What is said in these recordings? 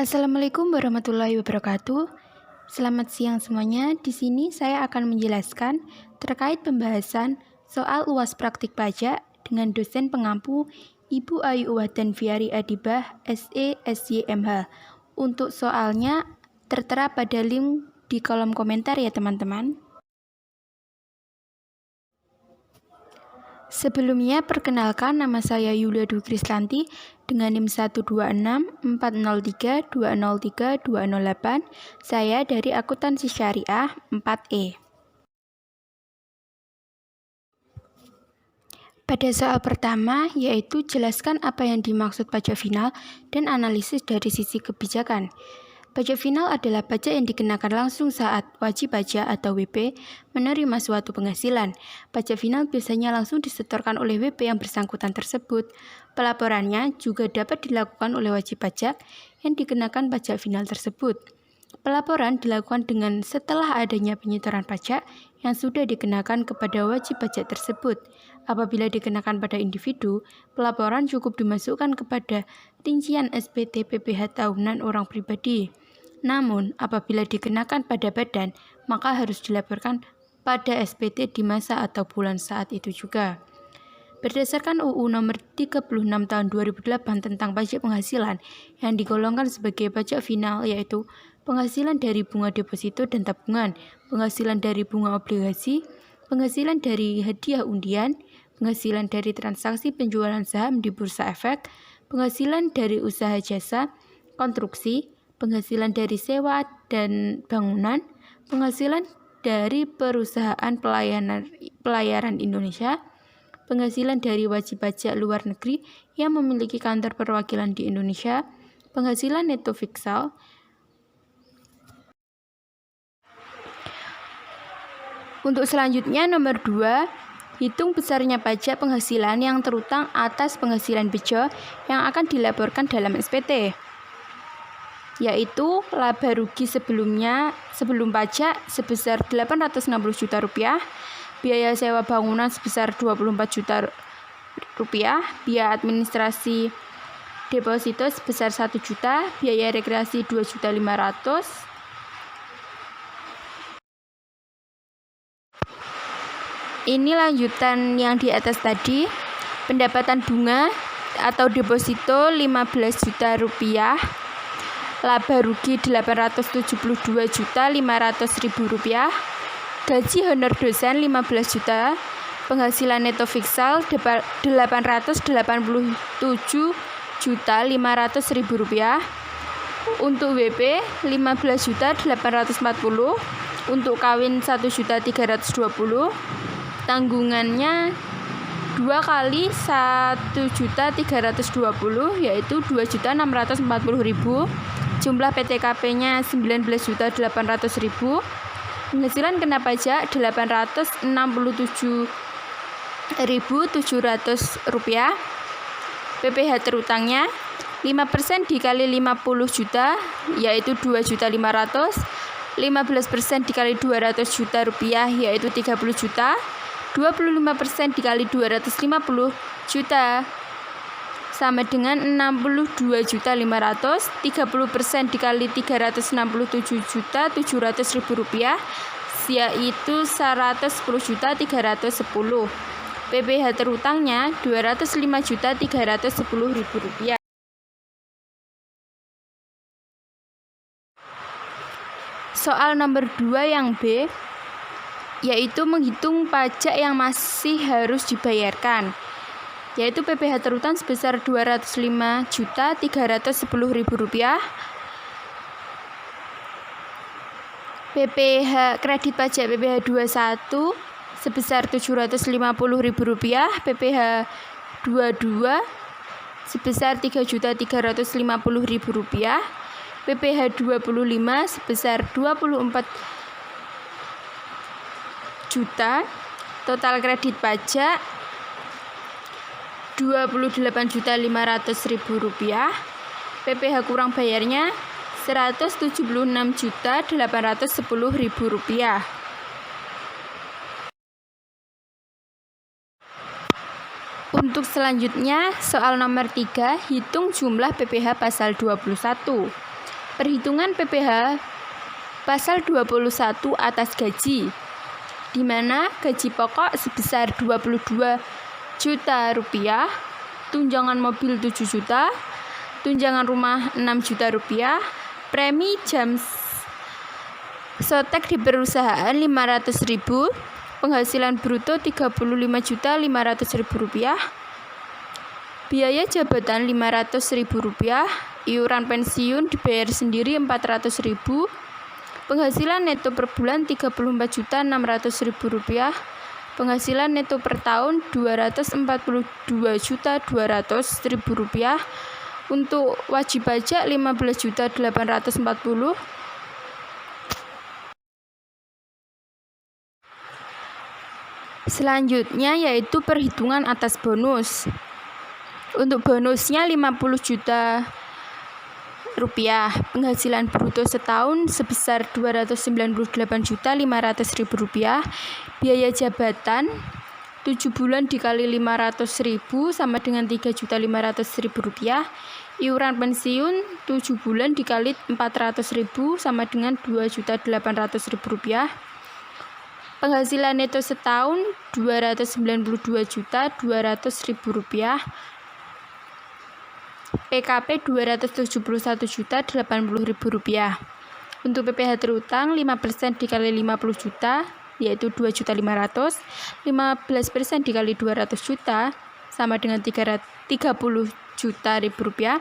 Assalamualaikum warahmatullahi wabarakatuh. Selamat siang semuanya. Di sini saya akan menjelaskan terkait pembahasan soal UAS praktik pajak dengan dosen pengampu Ibu Ayu Wahdan Fiari Adibah, SE, SYMH. Untuk soalnya tertera pada link di kolom komentar ya teman-teman. Sebelumnya, perkenalkan nama saya Yulia Dwi Krislanti dengan NIM 1264032032008. Saya dari Akuntansi Syariah 4E. Pada soal pertama, yaitu jelaskan apa yang dimaksud pajak final dan analisis dari sisi kebijakan. Pajak final adalah pajak yang dikenakan langsung saat wajib pajak atau WP menerima suatu penghasilan. Pajak final biasanya langsung disetorkan oleh WP yang bersangkutan tersebut. Pelaporannya juga dapat dilakukan oleh wajib pajak yang dikenakan pajak final tersebut. Pelaporan dilakukan dengan setelah adanya penyetoran pajak yang sudah dikenakan kepada wajib pajak tersebut. Apabila dikenakan pada individu, pelaporan cukup dimasukkan kepada rincian SPT PPh tahunan orang pribadi. Namun, apabila dikenakan pada badan, maka harus dilaporkan pada SPT di masa atau bulan saat itu juga. Berdasarkan UU nomor 36 tahun 2008 tentang pajak penghasilan yang digolongkan sebagai pajak final, yaitu penghasilan dari bunga deposito dan tabungan, penghasilan dari bunga obligasi, penghasilan dari hadiah undian, penghasilan dari transaksi penjualan saham di bursa efek, penghasilan dari usaha jasa, konstruksi, penghasilan dari sewa dan bangunan, penghasilan dari perusahaan pelayaran Indonesia, penghasilan dari wajib pajak luar negeri yang memiliki kantor perwakilan di Indonesia, penghasilan neto fiskal. Untuk selanjutnya nomor 2, hitung besarnya pajak penghasilan yang terutang atas penghasilan bejo yang akan dilaporkan dalam SPT, yaitu laba rugi sebelum pajak sebesar 860 juta rupiah, biaya sewa bangunan sebesar 24 juta rupiah, biaya administrasi deposito sebesar 1 juta, biaya rekreasi 2.500.000. Ini lanjutan yang di atas tadi. Pendapatan bunga atau deposito 15 juta rupiah, laba rugi 872.500.000 rupiah, gaji honor dosen 15 juta, penghasilan neto fiskal 887.500.000 rupiah, untuk WP 15.840.000, untuk kawin 1.320.000, tanggungannya 2 kali 1.320.000 yaitu 2.640.000, jumlah PTKP-nya 19.800.000, penghasilan kena pajak 867.700 rupiah, PPh terutangnya 5% dikali 50 juta yaitu 2.500.000, 15% dikali 200 juta rupiah yaitu 30 juta, 25% dikali 250 juta sama dengan 62.500.000, 30% dikali 367.700.000 rupiah yaitu 110.310. PPh terutangnya 205.310.000 rupiah. Soal nomor 2 yang B, yaitu menghitung pajak yang masih harus dibayarkan, yaitu PPh terutang sebesar 205.310.000 rupiah, PPh kredit pajak PPh 21 sebesar 750.000 rupiah, PPh 22 sebesar 3.350.000 rupiah, PPh 25 sebesar 24 juta, total kredit pajak 28.500.000 rupiah, PPh kurang bayarnya 176.810.000 rupiah. Untuk selanjutnya, soal nomor 3, hitung jumlah PPh pasal 21. Perhitungan PPh pasal 21 atas gaji, di mana gaji pokok sebesar 22 juta rupiah, tunjangan mobil 7 juta, tunjangan rumah 6 juta rupiah, premi jam sotek di perusahaan 500.000, penghasilan bruto 35.500.000 rupiah, biaya jabatan 500.000 rupiah, iuran pensiun dibayar sendiri 400.000, penghasilan neto per bulan 34.600.000 rupiah, penghasilan neto per tahun 242.200.000 rupiah, untuk wajib pajak 15.840.000. Selanjutnya yaitu perhitungan atas bonus. Untuk bonusnya 50 juta rupiah, penghasilan bruto setahun sebesar 298.500.000 rupiah, biaya jabatan 7 bulan dikali 500.000 sama dengan 3.500.000 rupiah, iuran pensiun 7 bulan dikali 400.000 sama dengan 2.800.000 rupiah, penghasilan neto setahun 292.200.000 rupiah, PKP 271.080.000 rupiah. Untuk PPh terutang 5% dikali 50 juta yaitu 2.500.000, 15% dikali 200 juta sama dengan 30 juta rupiah,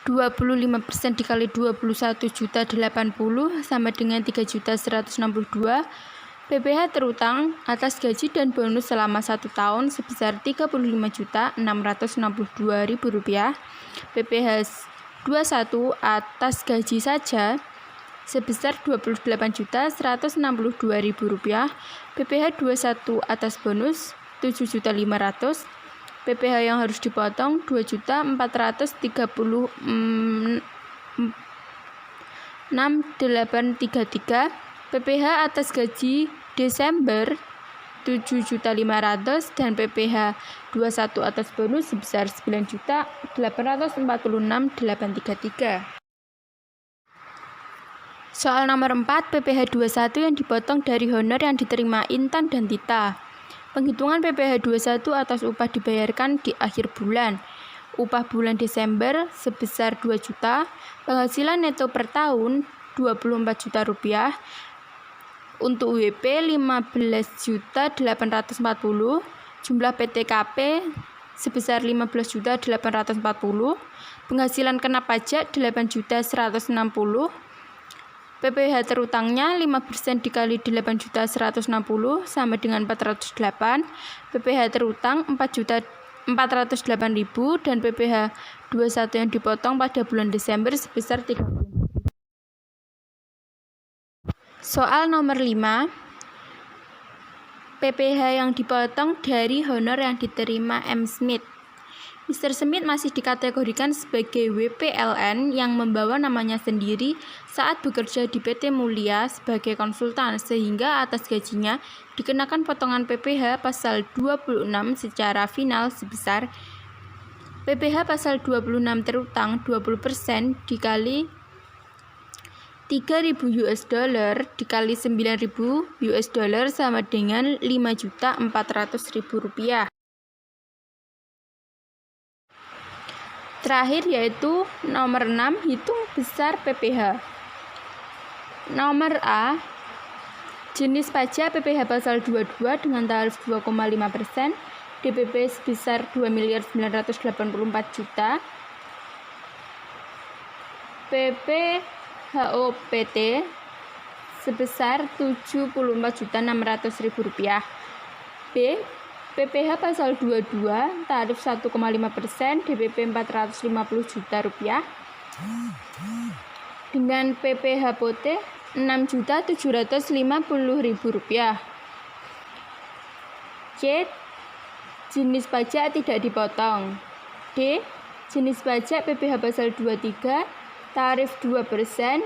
25% dikali 21 juta 80 sama dengan 3 juta 162. PPh terutang atas gaji dan bonus selama 1 tahun sebesar 35 juta 662.000 rupiah. PPh 21 atas gaji saja sebesar 28 juta 162.000 rupiah. PPh 21 atas bonus 7 juta 500. PPh yang harus dipotong 2.430.6.833. PPh atas gaji Desember 7.500.000 dan PPh 21 atas bonus sebesar 9.846.833. Soal nomor 4, PPh 21 yang dipotong dari honor yang diterima Intan dan Tita. Penghitungan PPh 21 atas upah dibayarkan di akhir bulan. Upah bulan Desember sebesar 2 juta, penghasilan neto per tahun 24 juta rupiah. Untuk WP 15.840, jumlah PTKP sebesar 15.840, penghasilan kena pajak 8.160, PPh terutangnya 5% dikali 8.160 sama dengan 408, PPh terutang 408.000 dan PPh 21 yang dipotong pada bulan Desember sebesar 30. Soal nomor 5, PPh yang dipotong dari honor yang diterima M. Smith. Mr. Smith masih dikategorikan sebagai WPLN yang membawa namanya sendiri saat bekerja di PT Mulia sebagai konsultan, sehingga atas gajinya dikenakan potongan PPh pasal 26 secara final sebesar PPh pasal 26 terutang 20% dikali 3.000 US dollar dikali 9.000 US dollar sama dengan 5.400.000 rupiah. Terakhir yaitu nomor 6, hitung besar PPh. Nomor A, jenis pajak PPh pasal 22 dengan tarif 2,5%, DPP sebesar 2.984.000.000, PPHOPT sebesar 74.600.000 rupiah. B, PPh pasal 22 tarif 1,5%, DPP 450 juta rupiah. Dengan PPHPT 6.750.000 rupiah. C, jenis pajak tidak dipotong. D, jenis pajak PPh pasal 23 tarif 2%,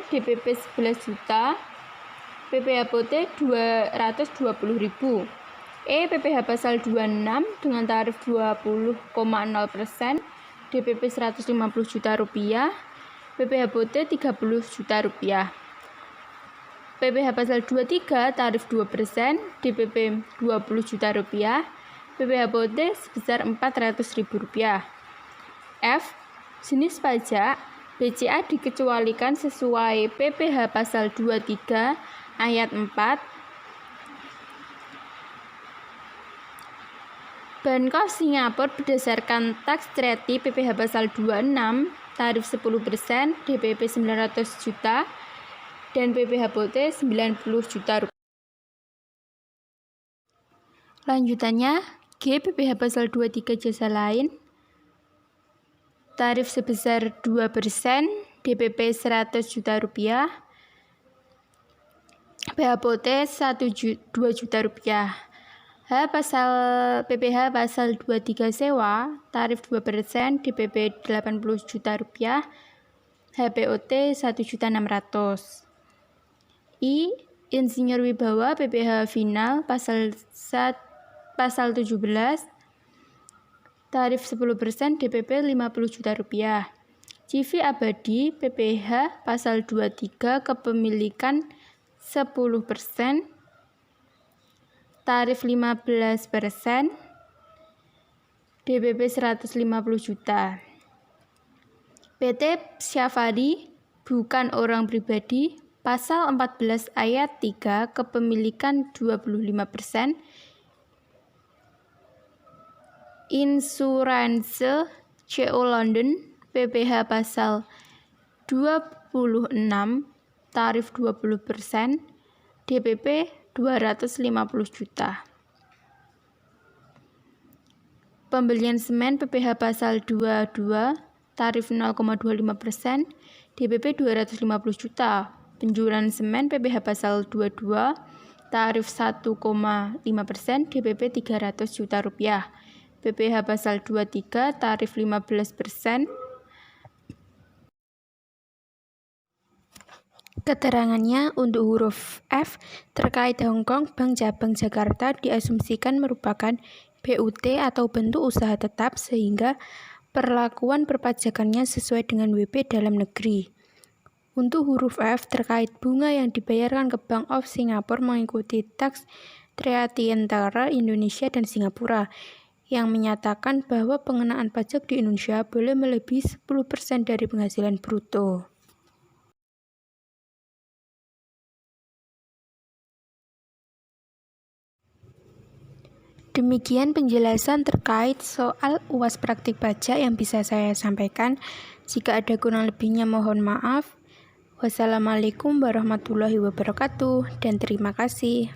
DPP 11 juta, PPHPT 220.000. E, PPh pasal 26 dengan tarif 20,0%, DPP 150 juta rupiah. PPh Bote Rp30 juta. PPh pasal 23 tarif 2%, DPP Rp20 juta. PPh Bote sebesar Rp400.000. F. Jenis pajak BCA dikecualikan sesuai PPh pasal 23 ayat 4. Bankos Singapura berdasarkan tax treaty PPh pasal 26 tarif 10%, DPP 900 juta dan PPh Bote Rp90 juta. Lanjutannya, G. PPh pasal 23 jasa lain tarif sebesar 2%, DPP Rp100 juta. PPh Bote Rp2 juta. PPh pasal 23 sewa tarif 2%, DPP Rp80 juta. HPOT Rp1.600.000. I. Insinyur Wibawa PPh final pasal 17 tarif 10%, DPP Rp50 juta. CV Abadi PPh pasal 23 kepemilikan 10%, tarif 15%, DPP Rp150 juta. PT Syafari bukan orang pribadi pasal 14 ayat 3 kepemilikan 25%, Insurance CO London PPh pasal 26 tarif 20%, DPP Rp250 juta. Pembelian semen PPh pasal 22 tarif 0,25%, DPP Rp250 juta. Penjualan semen PPh pasal 22 tarif 1,5%, DPP Rp300 juta. PPh pasal 23 tarif 15%. Keterangannya untuk huruf F terkait Hong Kong, Bank Cabang Jakarta diasumsikan merupakan BUT atau bentuk usaha tetap sehingga perlakuan perpajakannya sesuai dengan WP dalam negeri. Untuk huruf F terkait bunga yang dibayarkan ke Bank of Singapore mengikuti tax treaty antara Indonesia dan Singapura yang menyatakan bahwa pengenaan pajak di Indonesia boleh melebihi 10% dari penghasilan bruto. Demikian penjelasan terkait soal UAS praktik pajak yang bisa saya sampaikan. Jika ada kurang lebihnya mohon maaf. Wassalamualaikum warahmatullahi wabarakatuh dan terima kasih.